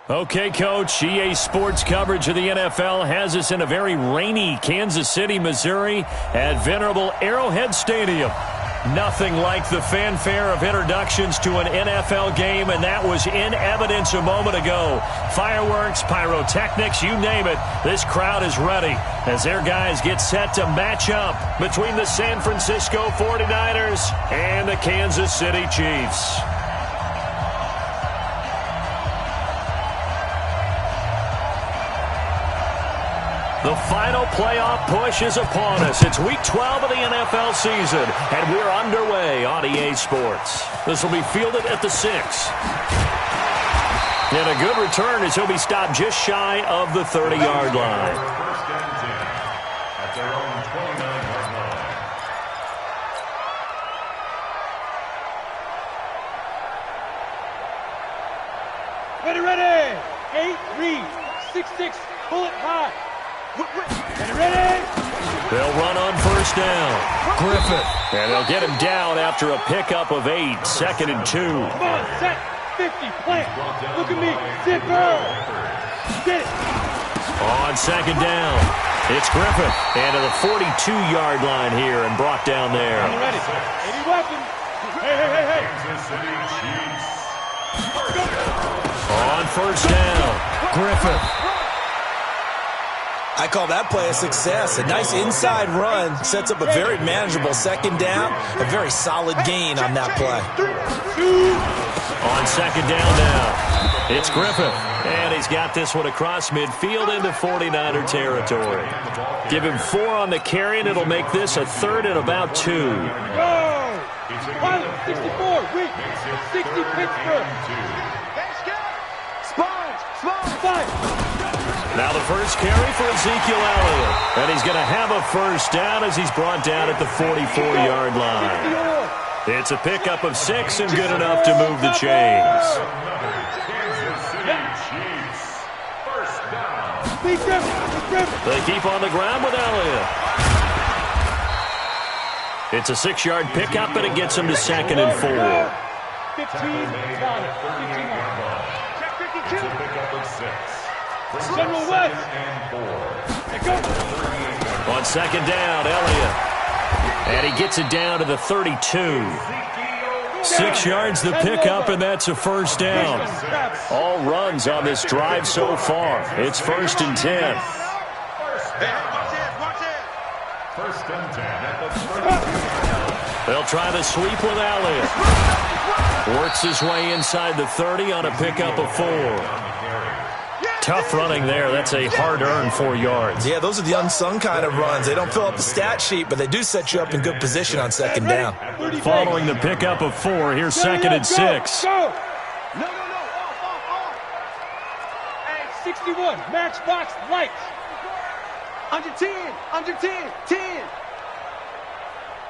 Okay, Coach, EA Sports coverage of the NFL has us in a very rainy Kansas City, Missouri at venerable Arrowhead Stadium. Nothing like the fanfare of introductions to an NFL game, and that was in evidence a moment ago. Fireworks, pyrotechnics, you name it. This crowd is ready as their guys get set to match up between the San Francisco 49ers and the Kansas City Chiefs. The final playoff push is upon us. It's Week 12 of the NFL season, and we're underway on EA Sports. This will be fielded at the 6. And a good return as he'll be stopped just shy of the 30-yard line. First and 10 at their own 29-yard line. Ready. 8 read. 6-6. Bullet high. Ready? They'll run on first down. Griffith. And they'll get him down after a pickup of 8. 2nd and 2. Come on, set. 50. Plant. Look at me. Zipper. Get it. On 2nd down, it's Griffith. And to the 42-yard line here and brought down there. I'm ready. Any weapon. Hey. Kansas City Chiefs. On first down, Griffith. I call that play a success. A nice inside run sets up a very manageable 2nd down. A very solid gain on that play. On 2nd down now, it's Griffith. And he's got this one across midfield into 49er territory. Give him 4 on the carry, and it'll make this a 3rd and about 2. Go! Pilot, 64, Week, 60, Pittsburgh. Sponge. Now the first carry for Ezekiel Elliott. And he's going to have a first down as he's brought down at the 44-yard line. It's a pickup of 6 and good enough to move the chains. Kansas City Chiefs. First down. They keep on the ground with Elliott. It's a 6-yard pickup, and it gets him to 2nd and 4. 15, 52. Pickup of 6. General West. On 2nd down, Elliott. And he gets it down to the 32. 6 yards the pickup, and that's a first down. All runs on this drive so far. It's 1st and 10. First and 10 at the 30. They'll try the sweep with Elliott. Works his way inside the 30 on a pickup of 4. Tough running there. That's a hard-earned 4 yards. Yeah, those are the unsung kind of runs. They don't fill up the stat sheet, but they do set you up in good position on 2nd down. Following the pickup of 4, here's 2nd and 6. No. Off. Hey, 61, matchbox lights. Under 10. 10.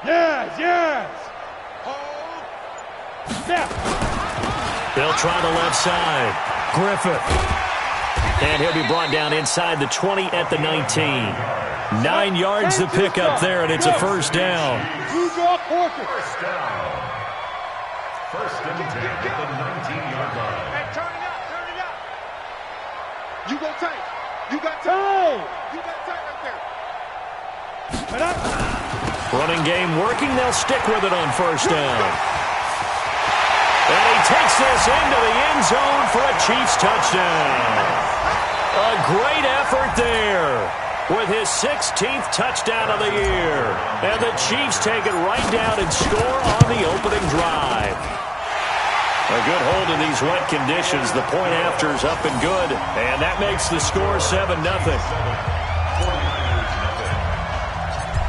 Yes. Snap. They'll try the left side. Griffith. And he'll be brought down inside the 20 at the 19. 9 yards the pickup there, and it's a first down. First down. First and 10 at the 19-yard line. Hey, turn it up. You go tight. You got tight right there. Running game working. They'll stick with it on first down. And he takes this into the end zone for a Chiefs touchdown. A great effort there with his 16th touchdown of the year. And the Chiefs take it right down and score on the opening drive. A good hold in these wet conditions. The point after is up and good. And that makes the score 7-0.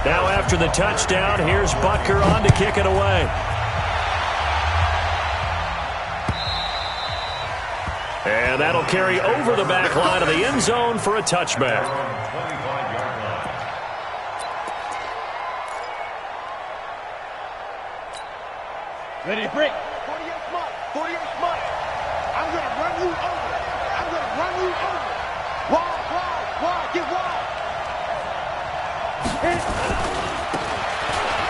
Now after the touchdown, here's Butker on to kick it away. And that'll carry over the back line of the end zone for a touchback. Ready to break. 48 months. I'm going to run you over. Wide. Get wide.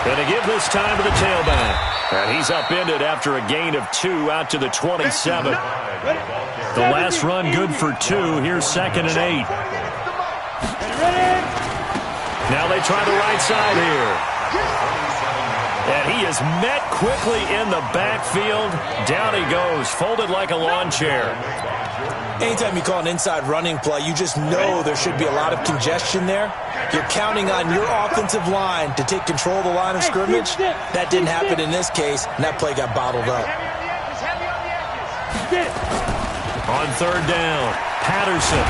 Going to give this time to the tailback. And he's upended after a gain of 2 out to the 27. The last run good for 2. Here's 2nd and 8. Now they try the right side here. And he is met quickly in the backfield. Down he goes, folded like a lawn chair. Anytime you call an inside running play, you just know there should be a lot of congestion there. You're counting on your offensive line to take control of the line of scrimmage. That didn't happen in this case, and that play got bottled up. On 3rd down, Patterson.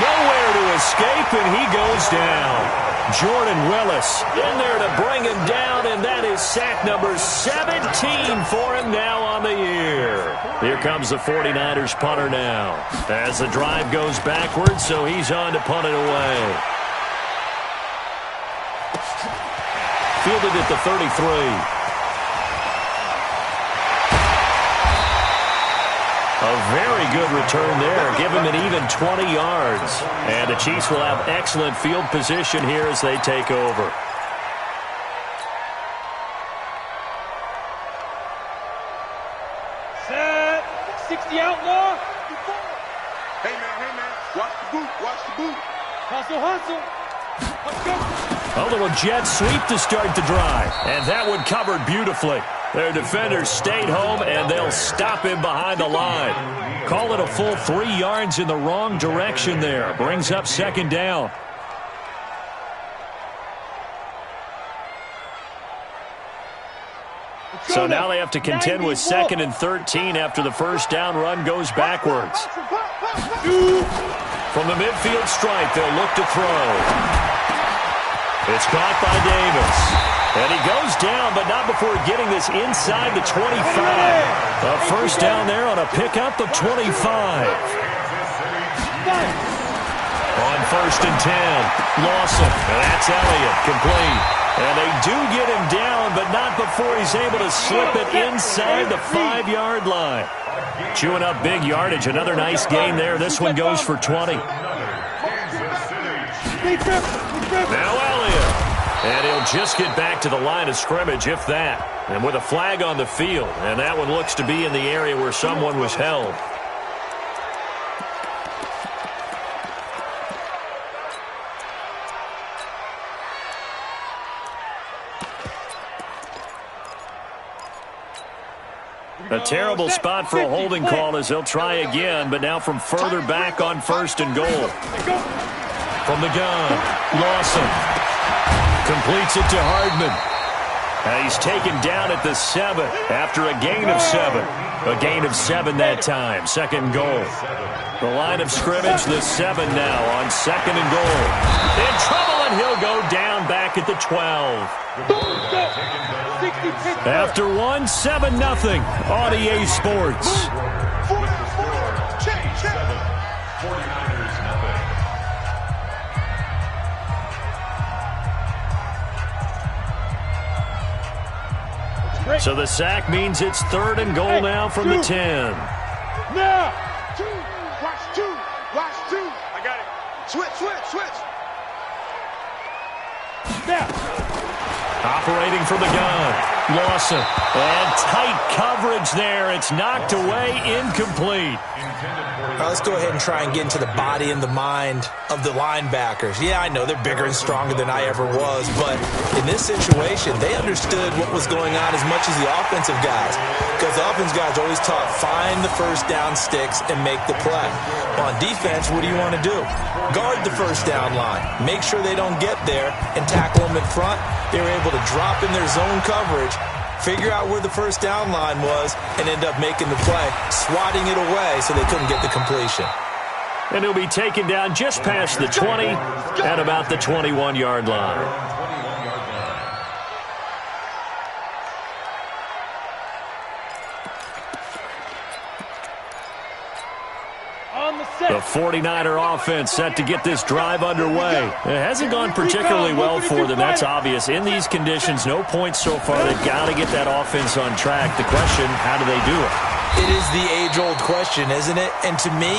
Nowhere to escape, and he goes down. Jordan Willis in there to bring him down, and that is sack number 17 for him now on the year. Here comes the 49ers punter now as the drive goes backwards, so he's on to punt it away. Fielded at the 33. A very good return there. Give him an even 20 yards. And the Chiefs will have excellent field position here as they take over. Set. 60 outlaw. Hey, man. Watch the boot. Watch the boot. Hustle. Let's go. A little jet sweep to start the drive. And that one covered beautifully. Their defenders stayed home, and they'll stop him behind the line. Call it a full 3 yards in the wrong direction there. Brings up 2nd down. So now they have to contend with 2nd and 13 after the 1st down run goes backwards. From the midfield stripe, they'll look to throw. It's caught by Davis. And he goes down, but not before getting this inside the 25. A 1st down there on a pickup of 25. On 1st and 10, Lawson. And that's Elliott, complete. And they do get him down, but not before he's able to slip it inside the 5-yard line. Chewing up big yardage. Another nice gain there. This one goes for 20. Now Elliott. And he'll just get back to the line of scrimmage, if that. And with a flag on the field. And that one looks to be in the area where someone was held. A terrible spot for a holding call as they'll try again, but now from further back on 1st and goal. From the gun, Lawson. Completes it to Hardman. And he's taken down at the 7 after a gain of 7. A gain of 7 that time. 2nd and goal. The line of scrimmage, the 7 now on 2nd and goal. In trouble, and he'll go down back at the 12. After 1, 7-0 on EA Sports. So the sack means it's 3rd and goal now from the 10. Now. Watch two. I got it. Switch. Now. Operating from the gun. Lawson. And tight coverage there. It's knocked away, incomplete. Let's go ahead and try and get into the body and the mind of the linebackers. Yeah, I know they're bigger and stronger than I ever was, but in this situation, they understood what was going on as much as the offensive guys, because the offensive guys always taught find the 1st down sticks and make the play. On defense, what do you want to do? Guard the 1st down line. Make sure they don't get there and tackle them in front. They were able to drop in their zone coverage, figure out where the 1st down line was, and end up making the play, swatting it away so they couldn't get the completion. And he'll be taken down just past the 20 at about the 21-yard line. The 49er offense set to get this drive underway. It hasn't gone particularly well for them. That's obvious. In these conditions, no points so far. They've got to get that offense on track. The question, how do they do it? It is the age-old question, isn't it? And to me,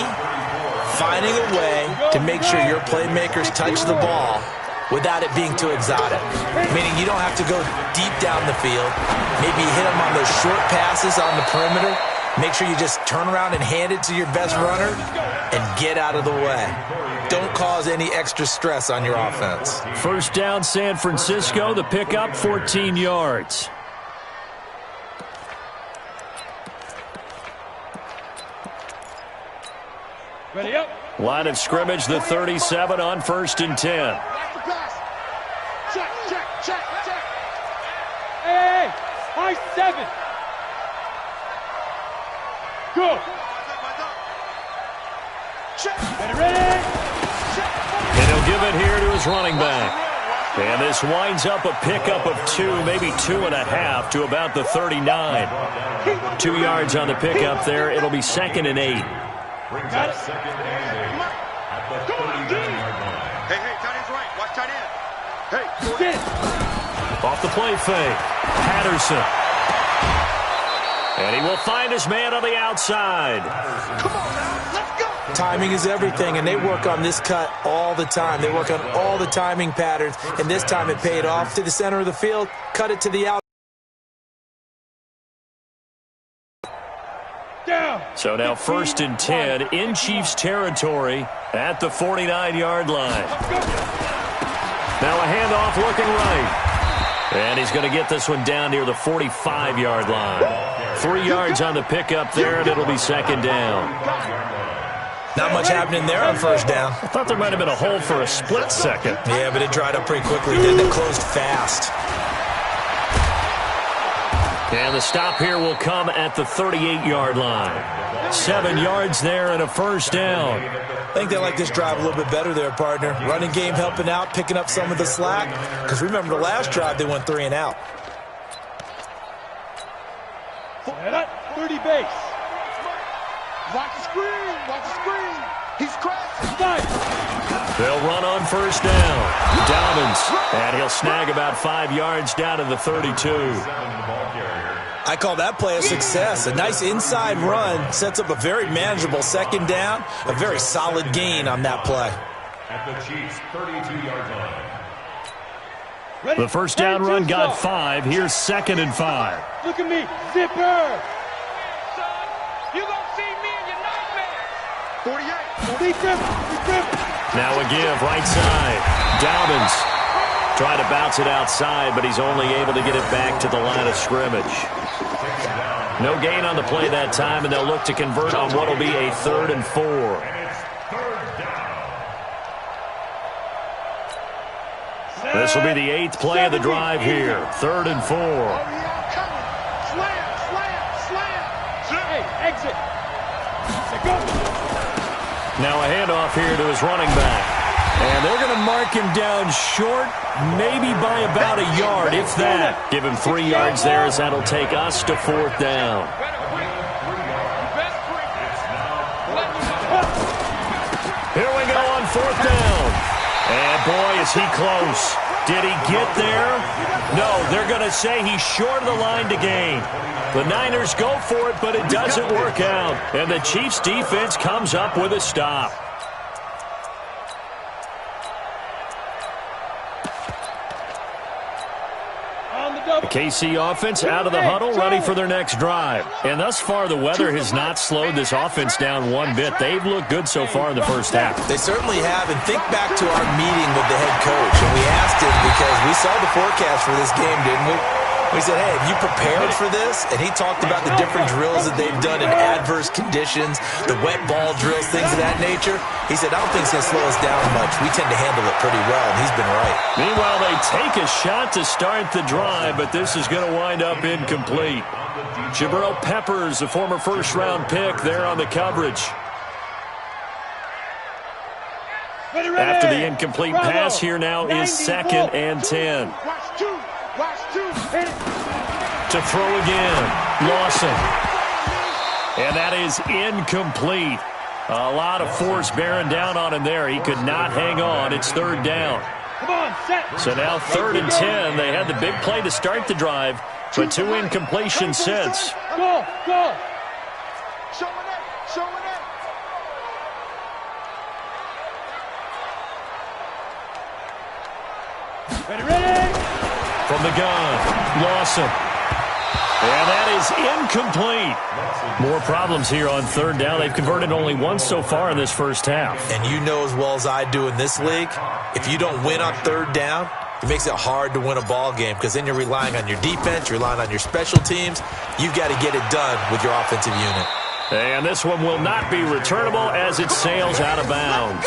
finding a way to make sure your playmakers touch the ball without it being too exotic. Meaning you don't have to go deep down the field. Maybe hit them on those short passes on the perimeter. Make sure you just turn around and hand it to your best runner and get out of the way. Don't cause any extra stress on your offense. First down, San Francisco. The pickup, 14 yards. Ready up. Line of scrimmage, the 37 on 1st and 10. Check, check, check, check. Hey, high 7. Go. Check. Ready. And he'll give it here to his running back. And this winds up a pickup of 2, maybe 2.5 to about the 39. 2 yards on the pickup there. It'll be 2nd and 8. Brings up 2nd and 8 at the 39-yard line. Hey, tight end's right. Watch tight end. Hey, Get it. Off the play fake, Patterson. And he will find his man on the outside. come on now. Let's go. Timing is everything, and they work on this cut all the time. They work on all the timing patterns, and this time it paid off to the center of the field, cut it to the outside. Down. So now 1st and 10 in Chiefs territory at the 49-yard line. Now a handoff looking right. And he's going to get this one down near the 45-yard line. 3 yards on the pickup there, and it'll be 2nd down. Not much happening there on 1st down. I thought there might have been a hole for a split second. Yeah, but it dried up pretty quickly, didn't it? Closed fast. And the stop here will come at the 38-yard line. 7 yards there and a 1st down. I think they like this drive a little bit better there, partner. Running game helping out, picking up some of the slack. Because remember the last drive, they went 3 and out. Set up. 30 base. Watch the screen. Watch the screen. He's crashing. Nice. They'll run on 1st down. Dobbins, and he'll snag about 5 yards down to the 32. I call that play a success. A nice inside run sets up a very manageable 2nd down. A very solid gain on that play. At the Chiefs' 32-yard line. Ready. The 1st down run got 5. Here's 2nd and 5. Look at me. Zipper. You gonna see me in your nightmare. 48. Defense. Now a give, right side. Dobbins trying to bounce it outside, but he's only able to get it back to the line of scrimmage. No gain on the play that time, and they'll look to convert on what will be a 3rd and 4. And it's 3rd down. This will be the 8th play of the drive here. 3rd and 4. Oh, yeah, coming. Slam. Hey, exit. Let's go. Now a handoff here to his running back. And they're going to mark him down short, maybe by about a yard, if that. Give him 3 yards there, as that'll take us to 4th down. Here we go on 4th down. And boy, is he close. Did he get there? No, they're going to say he's short of the line to gain. The Niners go for it, but it doesn't work out. And the Chiefs defense comes up with a stop. The KC offense out of the huddle, ready for their next drive. And thus far, the weather has not slowed this offense down one bit. They've looked good so far in the 1st half. They certainly have. And think back to our meeting with the head coach. And we asked him, because we saw the forecast for this game, didn't we? We said, hey, have you prepared for this? And he talked about the different drills that they've done in adverse conditions, the wet ball drills, things of that nature. He said, I don't think it's going to slow us down much. We tend to handle it pretty well, and he's been right. Meanwhile, they take a shot to start the drive, but this is going to wind up incomplete. Jabril Peppers, a former 1st-round pick, there on the coverage. After the incomplete pass, here now is 2nd and 10. Watch two. To throw again, Lawson. And that is incomplete. A lot of force bearing down on him there. He could not hang on. It's 3rd down. Come on, set. So now 3rd and 10. They had the big play to start the drive, but 2 incompletions since. Go. Showing it. Ready. From the gun, Lawson. And that is incomplete. More problems here on third down. They've converted only once so far in this first half. And you know as well as I do in this league, if you don't win on third down, it makes it hard to win a ball game because then you're relying on your defense, you're relying on your special teams. You've got to get it done with your offensive unit. And this one will not be returnable as it sails out of bounds.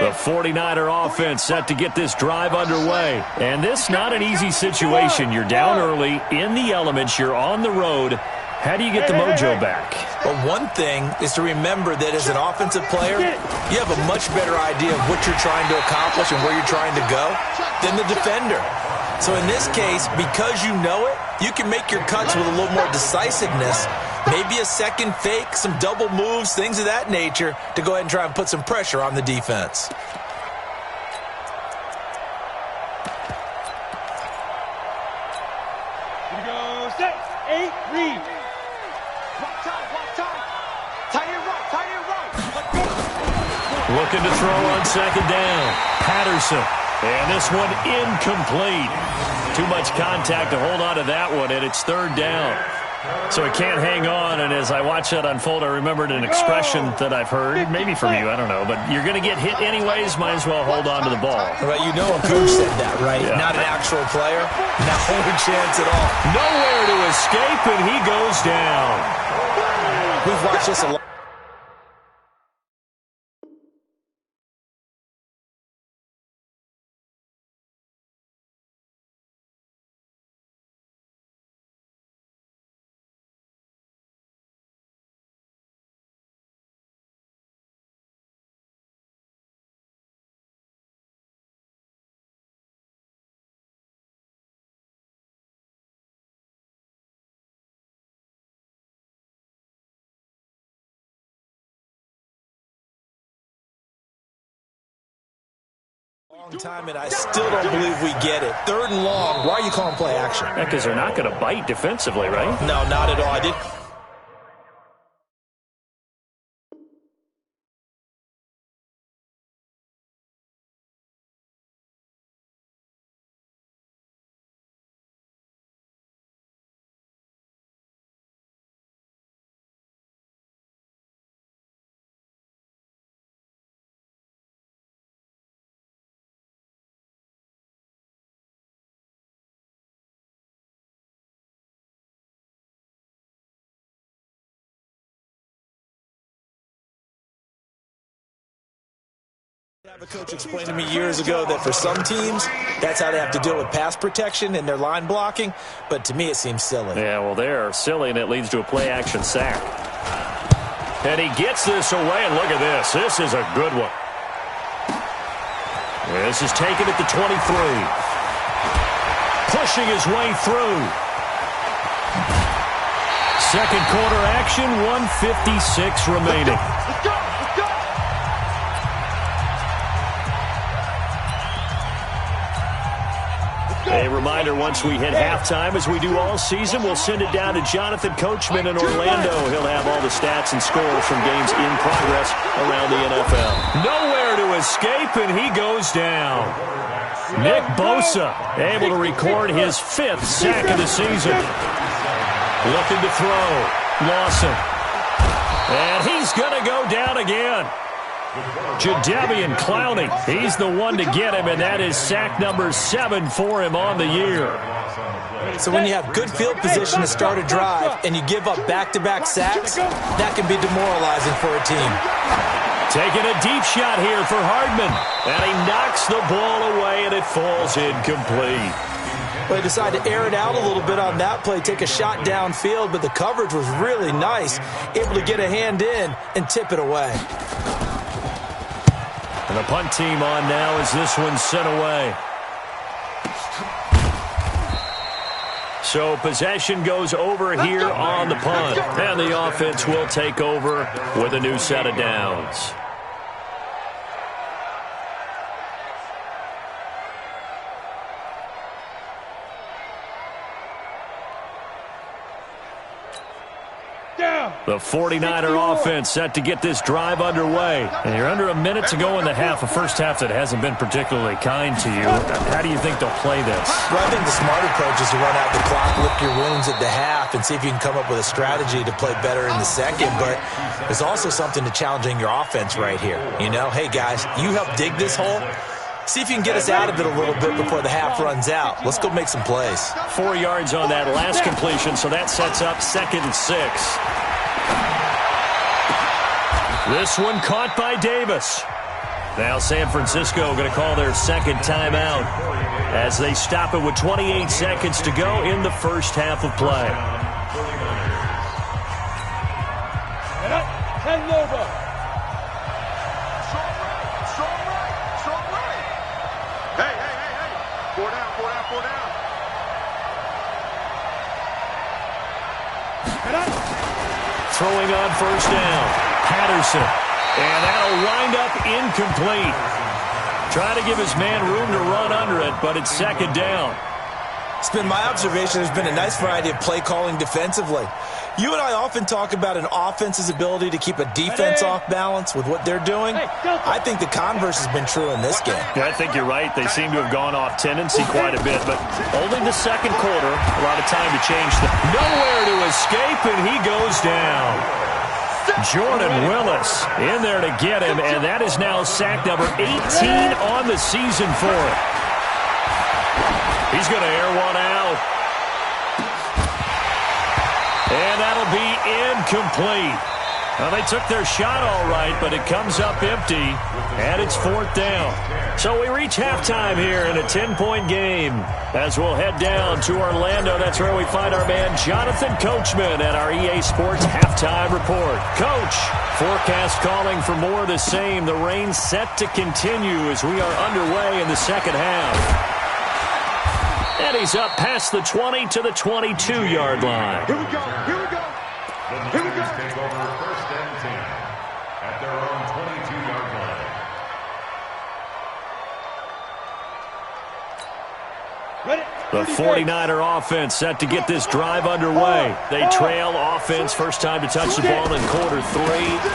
The 49er offense set to get this drive underway. And this not an easy situation. You're down early, in the elements, you're on the road. How do you get the mojo back? Well, one thing is to remember that as an offensive player, you have a much better idea of what you're trying to accomplish and where you're trying to go than the defender. So in this case, because you know it, you can make your cuts with a little more decisiveness. Maybe a second fake, some double moves, things of that nature to go ahead and try and put some pressure on the defense. Here we go. Set. 8, read. Block time. Tight end right. Let's go. Looking to throw on second down. Patterson. And this one incomplete. Too much contact to hold on to that one, and it's third down. So it can't hang on, and as I watch that unfold, I remembered an expression that I've heard, maybe from you, I don't know, but you're going to get hit anyways, might as well hold on to the ball. Right, you know a coach said that, right? Yeah. Not an actual player. Not a chance at all. Nowhere to escape, and he goes down. We've watched this a lot. Long time, and I still don't believe we get it. Third and long. Why are you calling play action? Yeah, because they're not going to bite defensively, right? No, not at all. I did. I have a coach explained to me years ago that for some teams, that's how they have to deal with pass protection and their line blocking. But to me, it seems silly. Yeah, well, they're silly, and it leads to a play-action sack. And he gets this away, and look at this. This is a good one. This is taken at the 23. Pushing his way through. Second quarter action, 1:56 remaining. Let's go. A reminder, once we hit halftime, as we do all season, we'll send it down to Jonathan Coachman in Orlando. He'll have all the stats and scores from games in progress around the NFL. Nowhere to escape, and he goes down. Nick Bosa able to record his 5th sack of the season. Looking to throw. Lawson. And he's going to go down again. Jadeveon Clowney, he's the one to get him, and that is sack number 7 for him on the year. So when you have good field position to start a drive and you give up back-to-back sacks, that can be demoralizing for a team. Taking a deep shot here for Hardman, and he knocks the ball away, and it falls incomplete. Well, they decided to air it out a little bit on that play, take a shot downfield, but the coverage was really nice, able to get a hand in and tip it away. And the punt team on now as this one's sent away. So possession goes over here on the punt. And the offense will take over with a new set of downs. The 49er offense set to get this drive underway. And you're under a minute to go in the half, a first half that hasn't been particularly kind to you. How do you think they'll play this? Well, I think the smart approach is to run out the clock, lick your wounds at the half, and see if you can come up with a strategy to play better in the second. But there's also something to challenging your offense right here. You know, hey, guys, you help dig this hole. See if you can get us out of it a little bit before the half runs out. Let's go make some plays. 4 yards on that last completion, so that sets up 2nd and 6. This one caught by Davis. Now San Francisco going to call their second timeout as they stop it with 28 seconds to go in the first half of play. Throwing on first down, Patterson. And that'll wind up incomplete. Trying to give his man room to run under it, but it's 2nd down. It's been my observation there's been a nice variety of play calling defensively. You and I often talk about an offense's ability to keep a defense off balance with what they're doing. I think the converse has been true in this game. Yeah, I think you're right. They seem to have gone off tendency quite a bit, but only the second quarter. A lot of time to change nowhere to escape, and he goes down. Jordan Willis in there to get him, and that is now sack number 18 on the season for him. He's going to air one out. And that'll be incomplete. Well, they took their shot all right, but it comes up empty, and it's 4th down. So we reach halftime here in a 10-point game. As we'll head down to Orlando, that's where we find our man Jonathan Coachman at our EA Sports Halftime Report. Coach, forecast calling for more of the same. The rain set to continue as we are underway in the second half. And he's up past the 20 to the 22-yard line. Here we go. Here we go. The Niners take over 1st and 10 at their own 22-yard line. Ready? The 49er offense set to get this drive underway. They trail offense first time to touch the ball in quarter 3,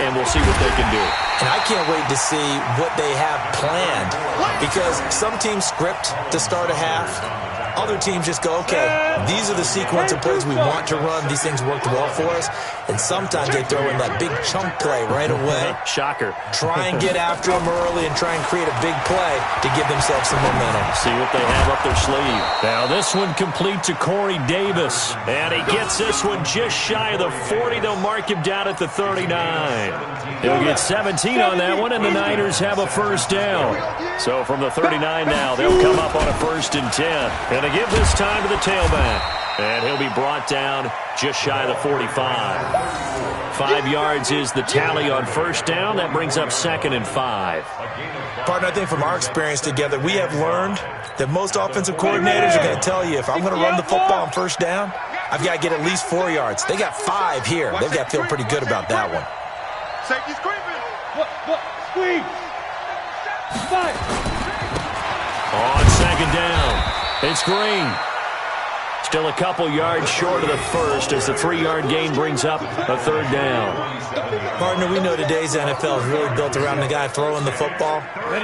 and we'll see what they can do. And I can't wait to see what they have planned, because some teams script to start a half. Other teams just go, okay, these are the sequence of plays we want to run. These things worked well for us. And sometimes they throw in that big chunk play right away. Shocker. Try and get after them early and try and create a big play to give themselves some momentum. See what they have up their sleeve. Now this one complete to Corey Davis. And he gets this one just shy of the 40. They'll mark him down at the 39. He'll get 17 on that one, and the Niners have a first down. So from the 39 now, they'll come up on a 1st and 10. And to give this time to the tailback. And he'll be brought down just shy of the 45. 5 yards is the tally on first down. That brings up 2nd and 5. Partner, I think from our experience together, we have learned that most offensive coordinators are going to tell you, if I'm going to run the football on first down, I've got to get at least 4 yards. They got 5 here. They've got to feel pretty good about that one. Safety screaming. What? Squeeze. 5. On 2nd down, it's Green. Still a couple yards short of the first as the 3-yard gain brings up a 3rd down. Partner, we know today's NFL is really built around the guy throwing the football.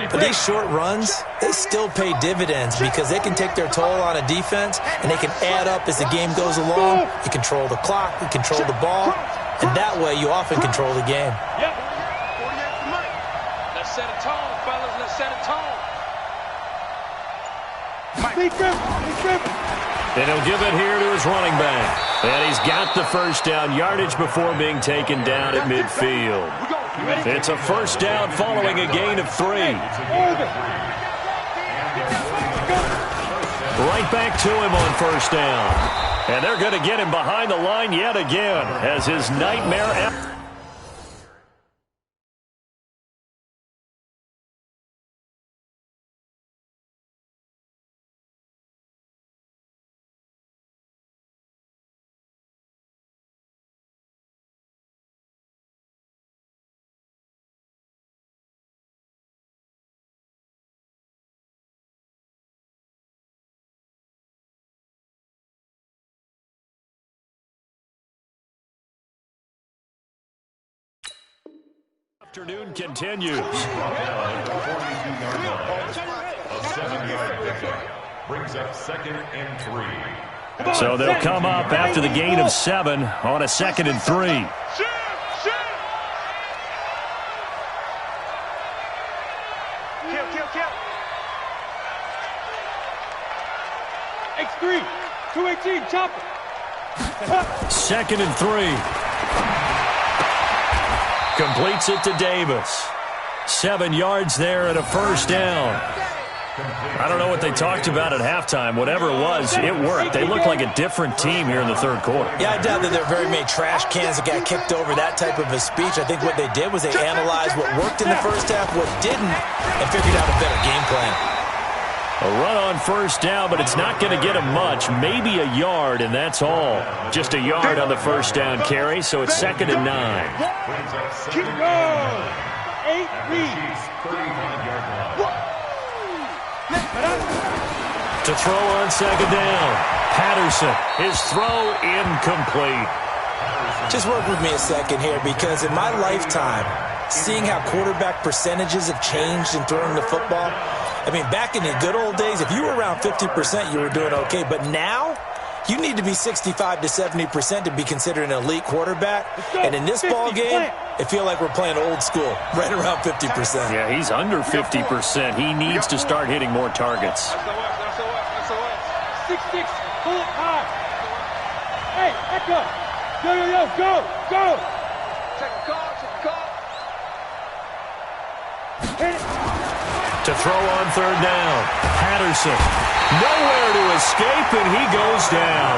But these short runs, they still pay dividends because they can take their toll on a defense and they can add up as the game goes along. You control the clock, you control the ball, and that way you often control the game. Yep. 48 for money. Let's set a tone, fellas. Let's set a tone. And he'll give it here to his running back. And he's got the first down yardage before being taken down at midfield. It's a first down following a gain of 3. Right back to him on first down. And they're going to get him behind the line yet again as his nightmare Afternoon continues. A 7-yard pickup brings up 2nd and 3. So they'll come up after the gain of 7 on a 2nd and 3. X3, 218, chopper. 2nd and 3. Completes it to Davis. 7 yards there and a first down. I don't know what they talked about at halftime. Whatever it was, it worked. They looked like a different team here in the third quarter. Yeah, I doubt that there were very many trash cans that got kicked over, that type of a speech. I think what they did was they analyzed what worked in the first half, what didn't, and figured out a better game plan. A run on first down, but it's not going to get him much. Maybe a yard, and that's all. Just a yard on the first down carry, so it's 2nd and 9. Keep going. 8 reads. To throw on 2nd down. Patterson, his throw incomplete. Just work with me a second here, because in my lifetime, seeing how quarterback percentages have changed in throwing the football, I mean, back in the good old days, if you were around 50%, you were doing okay. But now, you need to be 65 to 70% to be considered an elite quarterback. And in this ball game, it feels like we're playing old school, right around 50%. Yeah, he's under 50%. He needs to start hitting more targets. 6-6, pull it high. Hey, echo. Go. Check the call. Hit it. To throw on 3rd down. Patterson, nowhere to escape, and he goes down.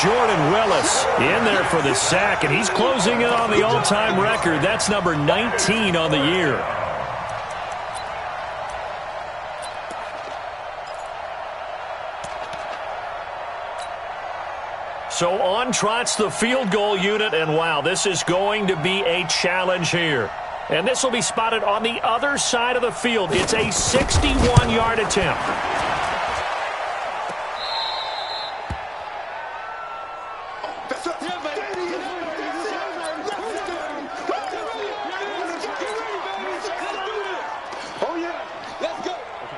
Jordan Willis in there for the sack, and he's closing in on the all-time record. That's number 19 on the year. So on trots the field goal unit, and wow, this is going to be a challenge here. And this will be spotted on the other side of the field. It's a 61-yard attempt.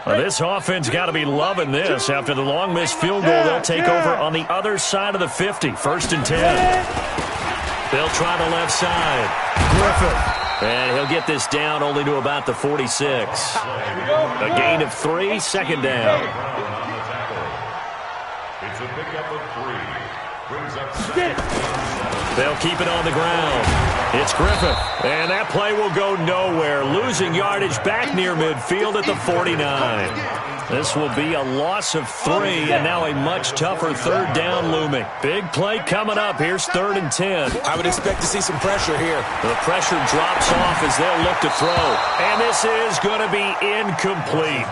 Well, this offense got to be loving this. After the long missed field goal, they'll take over on the other side of the 50. 1st and 10. They'll try the left side. Griffith. And he'll get this down only to about the 46. A gain of 3, 2nd down. It's a pickup of 3. Brings up 2nd. They'll keep it on the ground. It's Griffith. And that play will go nowhere. Losing yardage back near midfield at the 49. This will be a loss of 3, and now a much tougher 3rd down looming. Big play coming up. Here's 3rd and 10. I would expect to see some pressure here. The pressure drops off as they'll look to throw. And this is going to be incomplete.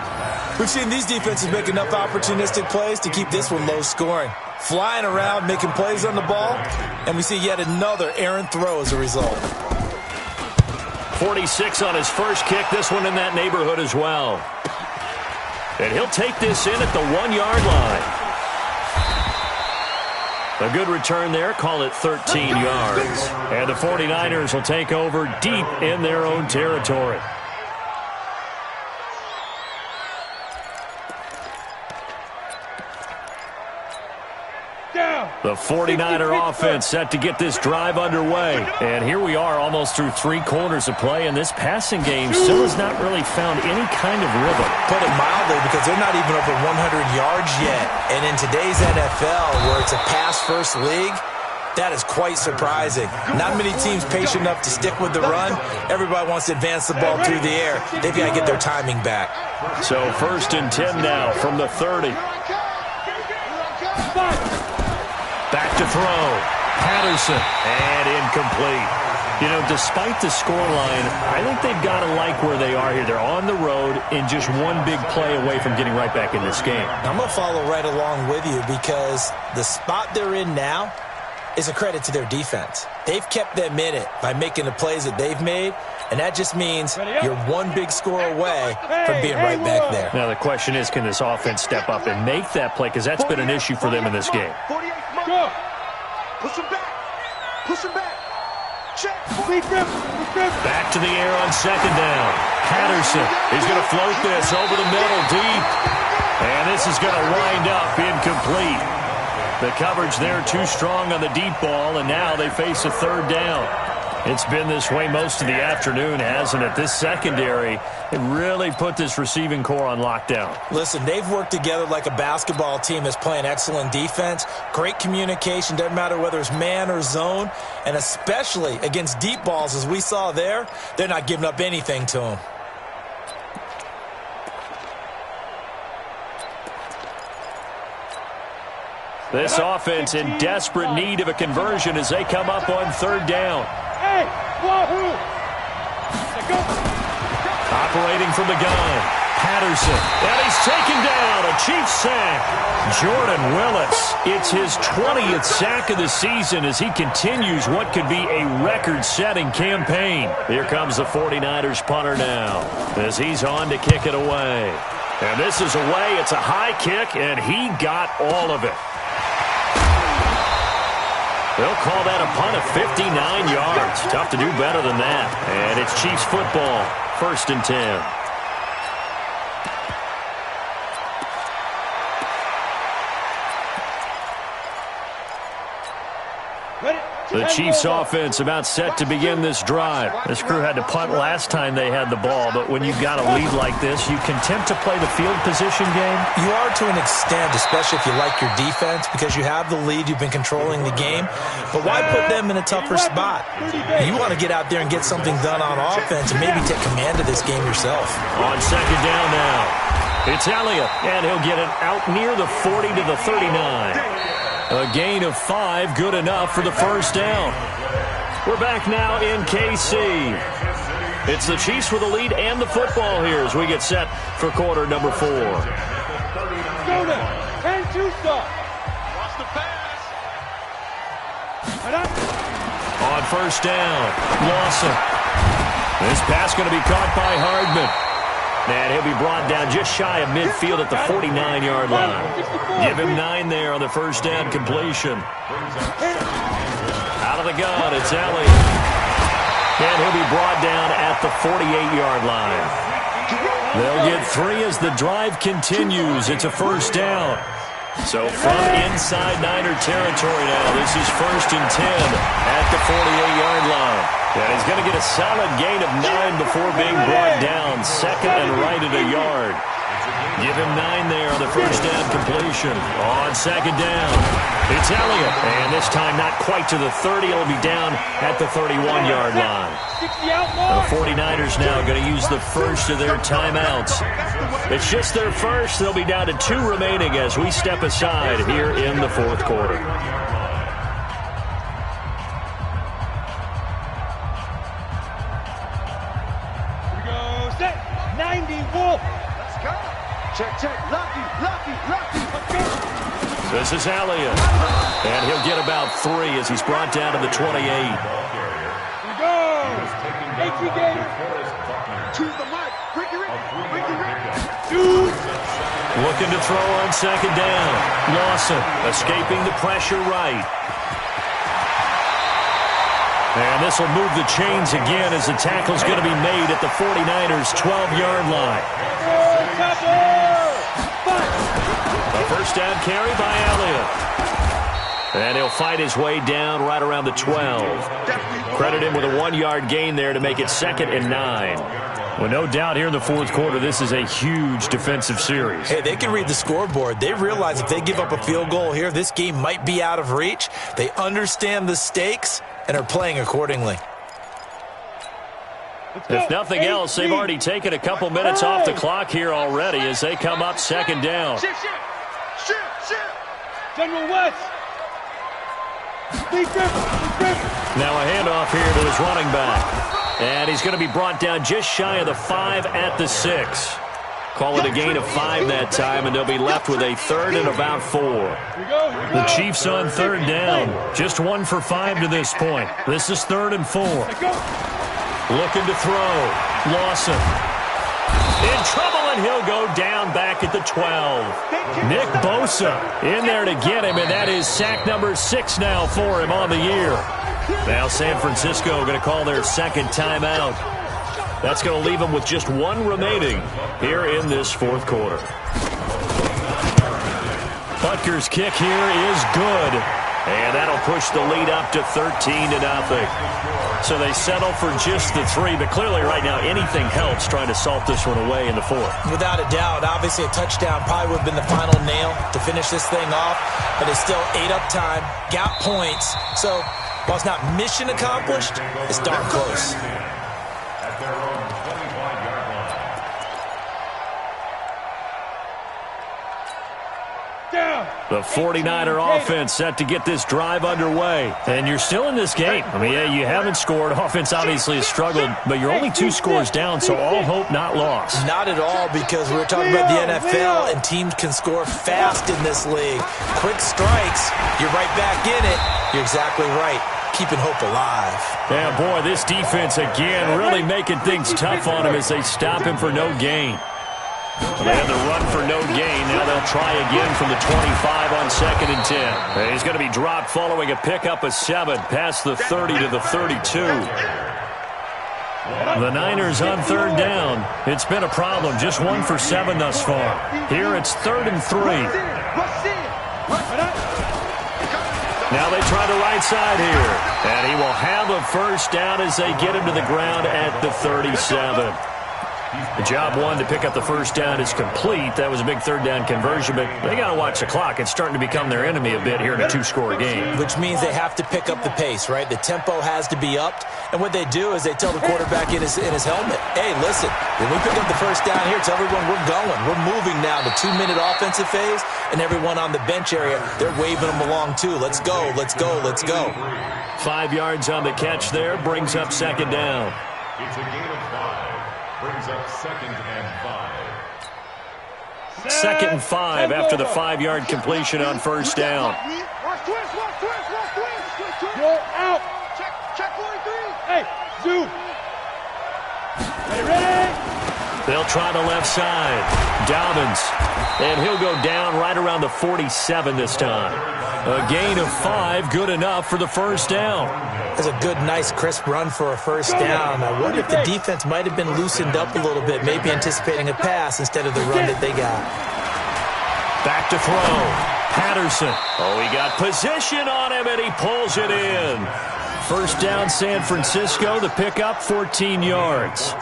We've seen these defenses make enough opportunistic plays to keep this one low scoring. Flying around, making plays on the ball, and we see yet another errant throw as a result. 46 on his first kick. This one in that neighborhood as well. And he'll take this in at the 1-yard line. A good return there. Call it 13 yards. And the 49ers will take over deep in their own territory. The 49er offense set to get this drive underway. And here we are almost through 3 quarters of play, and this passing game still has not really found any kind of rhythm. Put it mildly, because they're not even over 100 yards yet. And in today's NFL, where it's a pass-first league, that is quite surprising. Not many teams patient enough to stick with the run. Everybody wants to advance the ball through the air. They've got to get their timing back. So 1st and 10 now from the 30. Back to throw. Patterson. And incomplete. You know, despite the scoreline, I think they've got to like where they are here. They're on the road and just one big play away from getting right back in this game. I'm going to follow right along with you, because the spot they're in now is a credit to their defense. They've kept them in it by making the plays that they've made, and that just means you're one big score away from being right back there. Now the question is, can this offense step up and make that play? Because that's been an issue for them in this game. Go. Push him back. Back to the air on second down. Patterson is going to float this over the middle deep. And this is going to wind up incomplete. The coverage there too strong on the deep ball, and now they face a third down. It's been this way most of the afternoon, hasn't it? This secondary, it really put this receiving core on lockdown. Listen, they've worked together like a basketball team that's playing excellent defense. Great communication, doesn't matter whether it's man or zone. And especially against deep balls, as we saw there, they're not giving up anything to them. This offense in desperate need of a conversion as they come up on third down. Hey, wahoo! Operating from the gun, Patterson, and he's taken down, a Chiefs sack. Jordan Willis, it's his 20th sack of the season as he continues what could be a record-setting campaign. Here comes the 49ers punter now as he's on to kick it away. And this is away, it's a high kick, and he got all of it. They'll call that a punt of 59 yards. Tough to do better than that. And it's Chiefs football, 1st and 10. The Chiefs offense about set to begin this drive. This crew had to punt last time they had the ball, but when you've got a lead like this, you content to play the field position game? You are to an extent, especially if you like your defense, because you have the lead, you've been controlling the game. But why put them in a tougher spot? You want to get out there and get something done on offense and maybe take command of this game yourself. On second down now, it's Elliott, and he'll get it out near the 40 to the 39. A gain of 5, good enough for the first down. We're back now in KC. It's the Chiefs with the lead and the football here as we get set for quarter number 4. Go there, and two-stop. Watch the pass. On first down, Lawson. This pass going to be caught by Hardman. And he'll be brought down just shy of midfield at the 49-yard line. Give him 9 there on the first down completion. Out of the gun, it's Elliott. And he'll be brought down at the 48-yard line. They'll get 3 as the drive continues. It's a first down. So from inside Niner territory now, this is 1st and 10 at the 48-yard line. And he's going to get a solid gain of 9 before being brought down. 2nd and right at a yard. Give him 9 there on the first down completion. On second down, it's Elliott. And this time not quite to the 30. He'll be down at the 31-yard line. The 49ers now going to use the first of their timeouts. It's just their first. They'll be down to 2 remaining as we step aside here in the 4th quarter. Here we go, set, 90, Wolf. Let's go. Check. Lucky. Let's go. This is Elliott. And he'll get about 3 as he's brought down to the 28. Here we go. H.E. Gator. Choose the mic. Ricky. Dude. Looking to throw on second down. Lawson escaping the pressure right. And this will move the chains again as the tackle's going to be made at the 49ers' 12-yard line. A first down carry by Elliott. And he'll fight his way down right around the 12. Credit him with a 1-yard gain there to make it 2nd and 9. Well, no doubt here in the 4th quarter, this is a huge defensive series. Hey, they can read the scoreboard. They realize if they give up a field goal here, this game might be out of reach. They understand the stakes and are playing accordingly. If nothing else, they've already taken a couple minutes off the clock here already as they come up second down. Shift. General West. Now a handoff here to his running back. And he's going to be brought down just shy of the 5 at the 6. Call it a gain of 5 that time, and they'll be left with a 3rd and about 4. The Chiefs on 3rd down. Just 1 for 5 to this point. This is 3rd and 4. Looking to throw. Lawson. In trouble, and he'll go down back at the 12. Nick Bosa in there to get him, and that is sack number 6 now for him on the year. Now San Francisco going to call their second timeout. That's going to leave them with just one remaining here in this fourth quarter. Butker's kick here is good, and that'll push the lead up to 13-0. So they settle for just the 3, but clearly right now anything helps trying to salt this one away in the fourth. Without a doubt, obviously a touchdown probably would have been the final nail to finish this thing off, but it's still ate up time, got points. So while it's not mission accomplished, it's darn close. At their own 25-yard line. Down. The 49er offense set to get this drive underway. And you're still in this game. I mean, yeah, you haven't scored. Offense obviously has struggled, but you're only 2 scores down, so all hope not lost. Not at all, because we're talking about the NFL, and teams can score fast in this league. Quick strikes, you're right back in it. You're exactly right. Keeping hope alive. Yeah, boy, this defense again really making things tough on him as they stop him for no gain. Well, they had the run for no gain. Now they'll try again from the 25 on 2nd and 10. He's going to be dropped following a pickup of 7 past the 30 to the 32. The Niners on 3rd down. It's been a problem. Just 1 for 7 thus far. Here it's 3rd and 3. Now they try the right side here. And he will have a first down as they get him to the ground at the 37. The job 1 to pick up the first down is complete. That was a big 3rd down conversion, but they got to watch the clock. It's starting to become their enemy a bit here in a 2-score game. Which means they have to pick up the pace, right? The tempo has to be upped. And what they do is they tell the quarterback in his helmet, hey, listen, when we pick up the first down here, tell everyone we're going. We're moving now to 2-minute offensive phase, and everyone on the bench area, they're waving them along too. Let's go, let's go, let's go. 5 yards on the catch there, brings up 2nd down. It's a gain of 5. Brings up 2nd and 5. 2nd and 5 after the 5-yard completion on first down. You're out. Check 43. Hey, zoom. Ready? They'll try the left side. Dobbins. And he'll go down right around the 47 this time. A gain of 5, good enough for the first down. That's a good, nice, crisp run for a first down. I wonder if the defense might have been loosened up a little bit, maybe anticipating a pass instead of the run that they got. Back to throw. Patterson. Oh, he got position on him, and he pulls it in. First down, San Francisco. The pickup, 14 yards.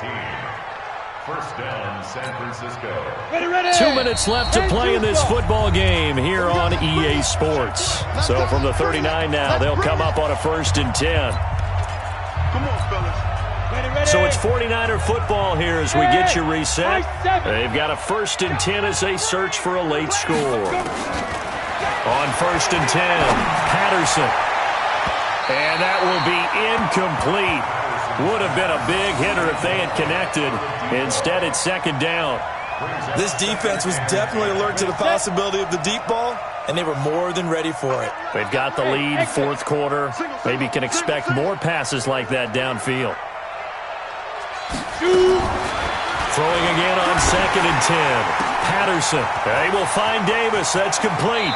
First down, San Francisco. Ready. 2 minutes left to play in this football game here on EA Sports. So from the 39 now, they'll come up on a 1st and 10. Come on, fellas. Ready. So it's 49er football here as we get you reset. They've got a 1st and 10 as they search for a late score. On 1st and 10, Patterson. And that will be incomplete. Would have been a big hitter if they had connected. Instead, it's 2nd down. This defense was definitely alert to the possibility of the deep ball, and they were more than ready for it. They've got the lead, 4th quarter. Maybe can expect more passes like that downfield. Throwing again on 2nd and 10. Patterson. They will find Davis. That's complete.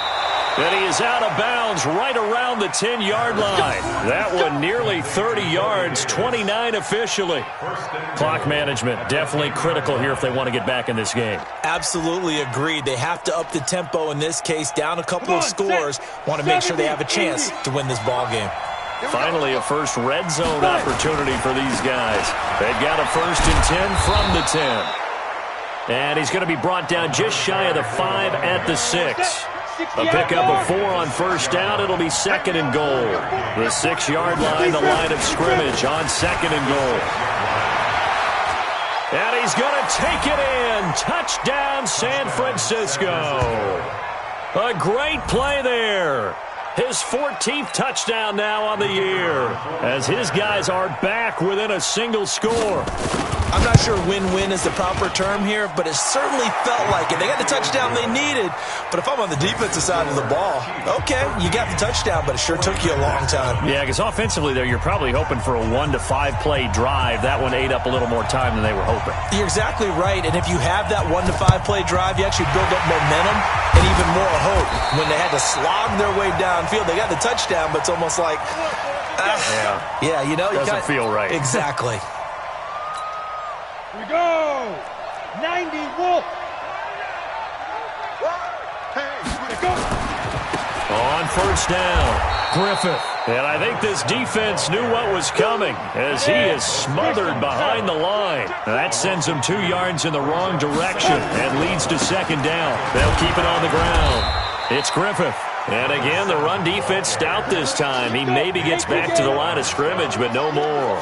And he is out of bounds right around the 10-yard line. That one nearly 30 yards, 29 officially. Clock management definitely critical here if they want to get back in this game. Absolutely agreed. They have to up the tempo in this case, down a couple of scores. Want to make sure they have a chance to win this ball game. Finally, a first red zone opportunity for these guys. They've got a 1st and 10 from the 10. And he's going to be brought down just shy of the 5 at the 6. A pickup of 4 on first down. It'll be 2nd and goal. The 6-yard line, the line of scrimmage on 2nd and goal. And he's going to take it in. Touchdown, San Francisco. A great play there. His 14th touchdown now on the year, as his guys are back within a single score. I'm not sure win-win is the proper term here, but it certainly felt like it. They got the touchdown they needed, but if I'm on the defensive side of the ball, okay, you got the touchdown, but it sure took you a long time. Yeah, because offensively there, you're probably hoping for a 1 to 5 play drive. That one ate up a little more time than they were hoping. You're exactly right, and if you have that 1 to 5 play drive, you actually build up momentum and even more hope. When they had to slog their way downfield, they got the touchdown, but it's almost like, Yeah, you know. Doesn't feel right. Exactly. Here we go. 90 Wolf. Let's go. On first down, Griffith. And I think this defense knew what was coming as he is smothered behind the line. Now that sends him 2 yards in the wrong direction and leads to second down. They'll keep it on the ground. It's Griffith. And again, the run defense stout this time. He maybe gets back to the line of scrimmage, but no more.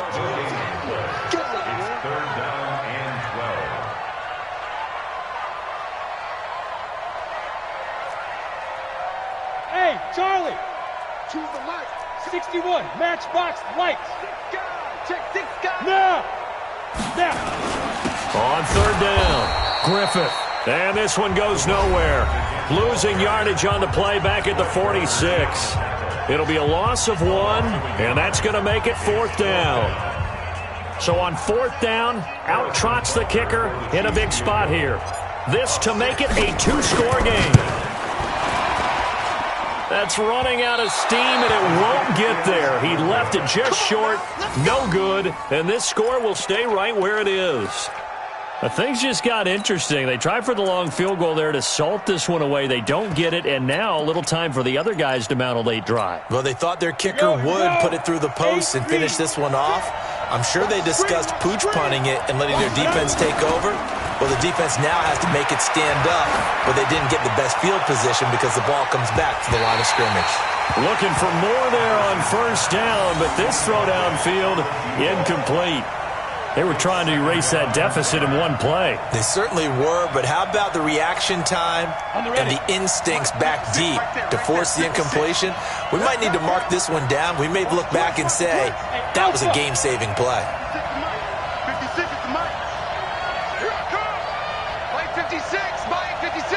Hey, Charlie. To the light. 61, matchbox lights. Check this guy. Now. On third down, Griffith. And this one goes nowhere. Losing yardage on the play back at the 46. It'll be a loss of 1, and that's going to make it fourth down. So on fourth down, out trots the kicker in a big spot here. This to make it a 2-score game. That's running out of steam, and it won't get there. He left it just short, no good, and this score will stay right where it is. Things just got interesting. They tried for the long field goal there to salt this one away. They don't get it, and now a little time for the other guys to mount a late drive. Well, they thought their kicker would put it through the post and finish this one off. I'm sure they discussed pooch punting it and letting their defense take over. Well, the defense now has to make it stand up, but they didn't get the best field position because the ball comes back to the line of scrimmage. Looking for more there on first down, but this throw downfield incomplete. They were trying to erase that deficit in one play. They certainly were, but how about the reaction time and the instincts back deep to force the incompletion? We might need to mark this one down. We may look back and say, that was a game-saving play. 56 is the mic. Here I come. Play 56. Mike 56.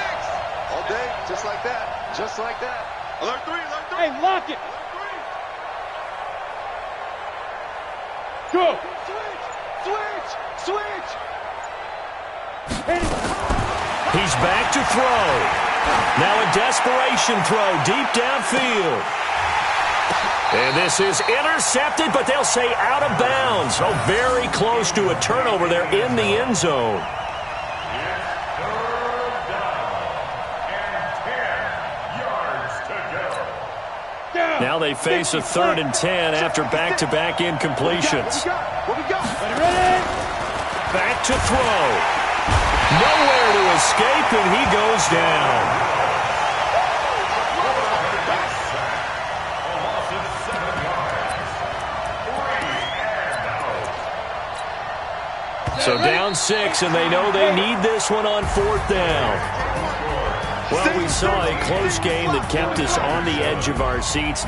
All day, just like that. Just like that. Alert 3, alert 3. Hey, lock it. Go. Switch. He's back to throw. Now a desperation throw deep downfield. And this is intercepted, but they'll say out of bounds. Oh, very close to a turnover there in the end zone. Now they face a 3rd and 10 after back-to-back incompletions. Ready? Back to throw. Nowhere to escape, and he goes down. So down 6, and they know they need this one on 4th down. Well, we saw a close game that kept us on the edge of our seats.